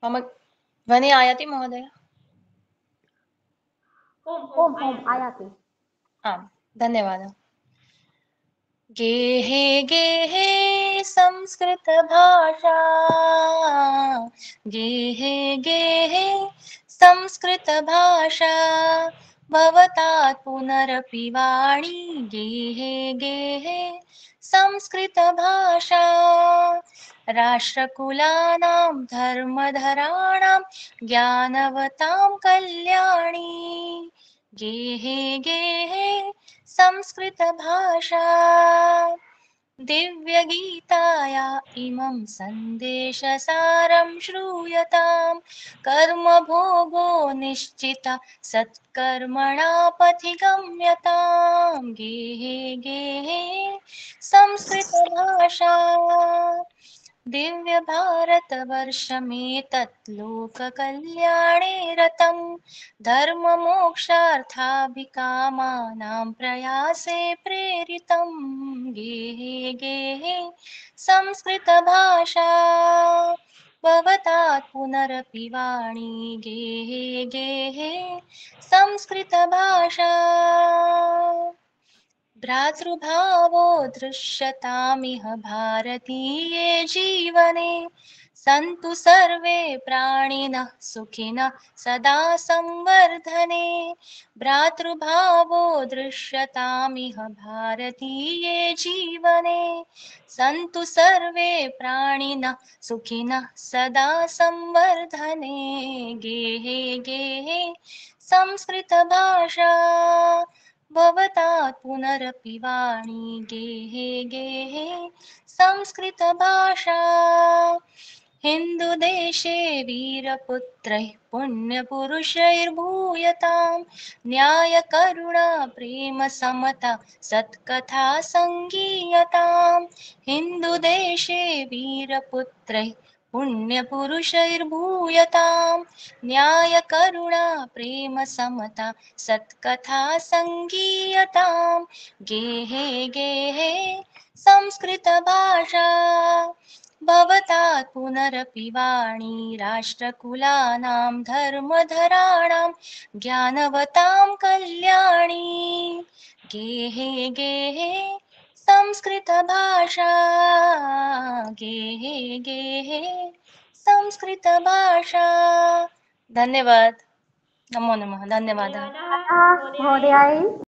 मम ध्वनि आयाति महोदय? ओम ओम आयाति। आम्, धन्यवादः। गेहे गेहे संस्कृतभाषा, गेहे गेहे संस्कृतभाषा, भवतात् पुनरपि वाणी गेहे गेहे संस्कृतभाषा। राष्ट्रकुलानां धर्मधराणां ज्ञानवतां कल्याणी गेहे गेहे संस्कृतभाषा। दिव्यगीताया इमं सन्देशसारं श्रूयतां कर्मभोगो निश्चितः सत्कर्मणा पथि गम्यतां गेहे गेहे संस्कृतभाषा। दिव्यभारतवर्षमेतत् लोककल्याणे रतं धर्ममोक्षार्थाभिकामानां प्रयासे प्रेरितं गेहे गेहे संस्कृतभाषा। भवतात् पुनरपि वाणी गेहे गेहे संस्कृतभाषा। भ्रातृभावो दृश्यतामिह भारतीये जीवने सन्तु सर्वे प्राणिनः सुखिनः सदा संवर्धने। भ्रातृभावो दृश्यतामिह भारतीये जीवने सन्तु सर्वे प्राणिनः सुखिनः सदा संवर्धने गेहे गेहे संस्कृतभाषा। भवतात् पुनरपि वाणी गेहे गेहे संस्कृतभाषा। हिन्दुदेशे वीरपुत्रैः पुण्यपुरुषैर्भूयतां न्यायकरुणा प्रेम समता सत्कथा सङ्गीयताम्। हिन्दुदेशे वीरपुत्रैः पुण्यपुरुषैर्भूयतां न्यायकरुणा प्रेम समता सत्कथा सङ्गीयतां गेहे गेहे संस्कृतभाषा। भवतात् पुनरपि वाणी राष्ट्रकुलानां धर्मधराणां ज्ञानवतां कल्याणी गेहे गेहे संस्कृतभाषा। गेहे गेहे संस्कृतभाषा। धन्यवाद। नमो नमः। धन्यवादः। धन्यवादः महोदयायै।